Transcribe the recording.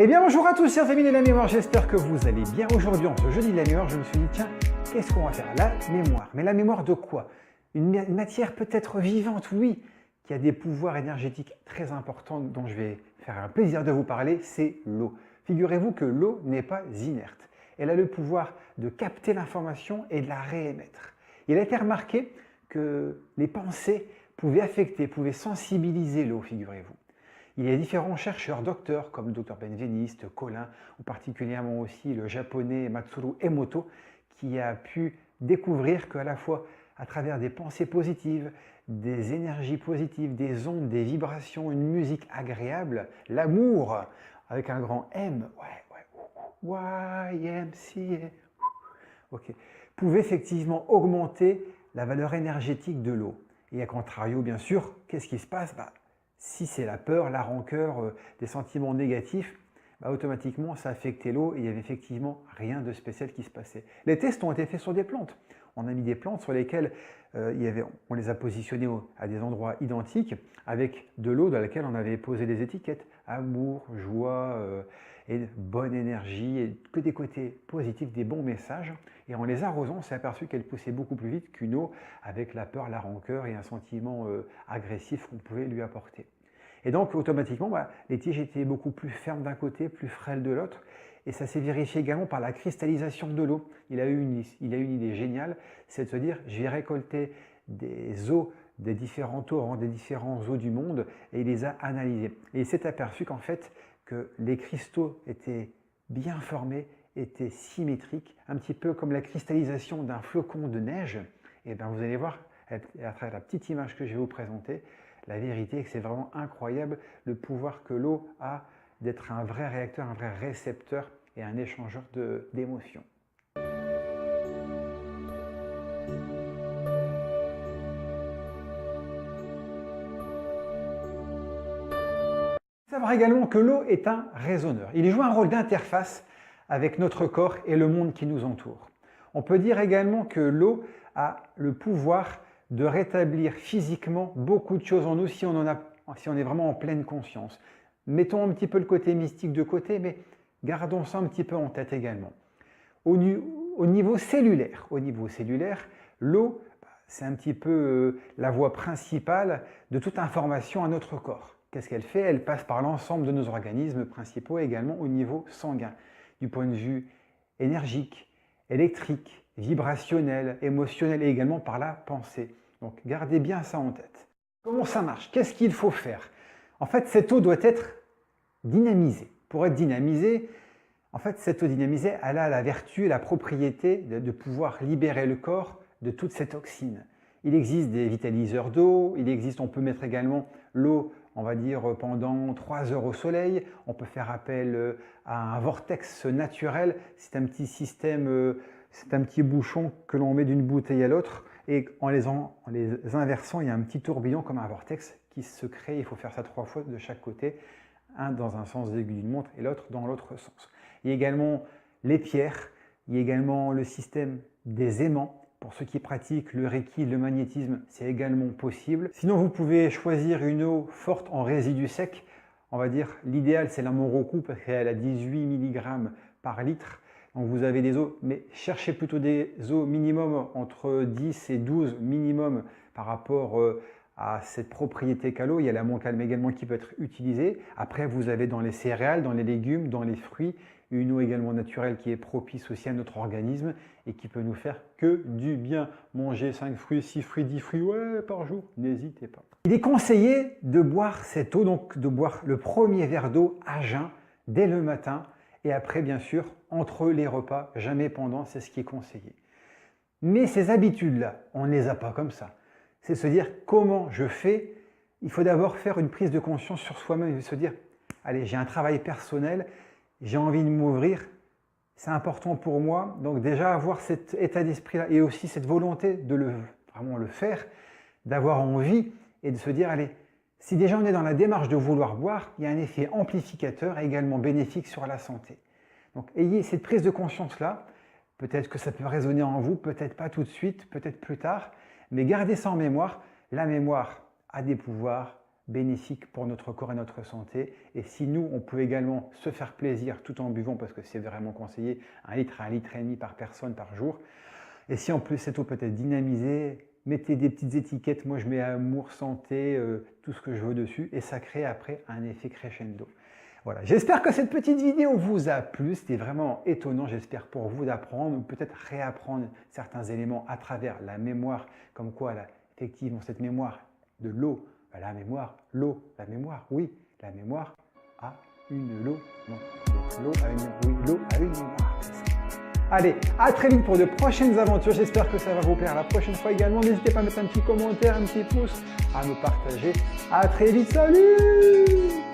Eh bien bonjour à tous chers amis de la mémoire, j'espère que vous allez bien. Aujourd'hui en ce jeudi de la mémoire, je me suis dit tiens, qu'est-ce qu'on va faire? La mémoire. Mais la mémoire de quoi? Une matière peut-être vivante, oui, qui a des pouvoirs énergétiques très importants dont je vais faire un plaisir de vous parler, c'est l'eau. Figurez-vous que l'eau n'est pas inerte. Elle a le pouvoir de capter l'information et de la réémettre. Il a été remarqué que les pensées pouvaient affecter, pouvaient sensibiliser l'eau, figurez-vous. Il y a différents chercheurs, docteurs, comme le docteur Benveniste, Collin, ou particulièrement aussi le japonais Matsuru Emoto, qui a pu découvrir qu'à la fois à travers des pensées positives, des énergies positives, des ondes, des vibrations, une musique agréable, l'amour, avec un grand M, YMCA, ok, pouvait effectivement augmenter la valeur énergétique de l'eau. Et à contrario, bien sûr, qu'est-ce qui se passe? Si c'est la peur, la rancœur, des sentiments négatifs, automatiquement ça affectait l'eau et il n'y avait effectivement rien de spécial qui se passait. Les tests ont été faits sur des plantes. On a mis des plantes sur lesquelles on les a positionnées à des endroits identiques avec de l'eau dans laquelle on avait posé des étiquettes. Amour, joie et bonne énergie et que des côtés positifs, des bons messages. Et en les arrosant, on s'est aperçu qu'elles poussaient beaucoup plus vite qu'une eau avec la peur, la rancœur et un sentiment agressif qu'on pouvait lui apporter. Et donc, automatiquement, les tiges étaient beaucoup plus fermes d'un côté, plus frêles de l'autre. Et ça s'est vérifié également par la cristallisation de l'eau. Il a eu une idée géniale, c'est de se dire, je vais récolter des eaux des différents torrents, des différents eaux du monde, et il les a analysés. Et il s'est aperçu qu'en fait, que les cristaux étaient bien formés, étaient symétriques, un petit peu comme la cristallisation d'un flocon de neige. Et bien vous allez voir, à travers la petite image que je vais vous présenter, la vérité est que c'est vraiment incroyable le pouvoir que l'eau a d'être un vrai réacteur, un vrai récepteur et un échangeur d'émotions. Savoir également que l'eau est un résonneur. Il joue un rôle d'interface avec notre corps et le monde qui nous entoure. On peut dire également que l'eau a le pouvoir de rétablir physiquement beaucoup de choses en nous si on est vraiment en pleine conscience. Mettons un petit peu le côté mystique de côté, mais gardons ça un petit peu en tête également. Au niveau cellulaire, l'eau, c'est un petit peu la voie principale de toute information à notre corps. Qu'est-ce qu'elle fait? Elle passe par l'ensemble de nos organismes principaux et également au niveau sanguin, du point de vue énergique, électrique, vibrationnel, émotionnel et également par la pensée. Donc gardez bien ça en tête. Comment ça marche? Qu'est-ce qu'il faut faire? En fait, cette eau doit être dynamisée. Pour être dynamisée, en fait, cette eau dynamisée, elle a la vertu et la propriété de pouvoir libérer le corps de toute cette toxine. Il existe des vitaliseurs d'eau, on peut mettre également l'eau, on va dire, pendant 3 heures au soleil. On peut faire appel à un vortex naturel. C'est un petit système, c'est un petit bouchon que l'on met d'une bouteille à l'autre. Et en les inversant, il y a un petit tourbillon comme un vortex qui se crée. Il faut faire ça 3 fois de chaque côté, un dans un sens d'aiguille d'une montre et l'autre dans l'autre sens. Il y a également les pierres, il y a également le système des aimants. Pour ceux qui pratiquent le Reiki, le magnétisme, c'est également possible. Sinon, vous pouvez choisir une eau forte en résidus secs. On va dire l'idéal, c'est la Moroku parce qu'elle a 18 mg par litre. Donc vous avez des eaux, mais cherchez plutôt des eaux minimum entre 10 et 12 minimum par rapport à cette propriété qu'a l'eau. Il y a la Montcalm également qui peut être utilisée. Après, vous avez dans les céréales, dans les légumes, dans les fruits, une eau également naturelle qui est propice aussi à notre organisme et qui peut nous faire que du bien. Manger 5 fruits, 6 fruits, 10 fruits par jour, n'hésitez pas. Il est conseillé de boire cette eau, donc de boire le premier verre d'eau à jeun dès le matin et après bien sûr entre les repas, jamais pendant, c'est ce qui est conseillé. Mais ces habitudes-là, on ne les a pas comme ça. C'est se dire comment je fais. Il faut d'abord faire une prise de conscience sur soi-même et se dire, allez, j'ai un travail personnel, j'ai envie de m'ouvrir, c'est important pour moi. Donc déjà avoir cet état d'esprit-là et aussi cette volonté de vraiment le faire, d'avoir envie et de se dire, allez, si déjà on est dans la démarche de vouloir boire, il y a un effet amplificateur et également bénéfique sur la santé. Donc ayez cette prise de conscience-là. Peut-être que ça peut résonner en vous, peut-être pas tout de suite, peut-être plus tard, mais gardez ça en mémoire. La mémoire a des pouvoirs bénéfique pour notre corps et notre santé. Et si nous, on peut également se faire plaisir tout en buvant, parce que c'est vraiment conseillé, 1 litre à 1,5 litre par personne par jour. Et si en plus cette eau peut être dynamisée, mettez des petites étiquettes, moi je mets amour, santé, tout ce que je veux dessus, et ça crée après un effet crescendo. Voilà, j'espère que cette petite vidéo vous a plu, c'était vraiment étonnant, j'espère pour vous d'apprendre, ou peut-être réapprendre certains éléments à travers la mémoire, comme quoi effectivement cette mémoire de l'eau, la mémoire, l'eau, la mémoire, oui, la mémoire a une l'eau, non, l'eau a une, oui, l'eau a une mémoire, c'est ça. Allez, à très vite pour de prochaines aventures, j'espère que ça va vous plaire la prochaine fois également, n'hésitez pas à mettre un petit commentaire, un petit pouce, à me partager, à très vite, salut!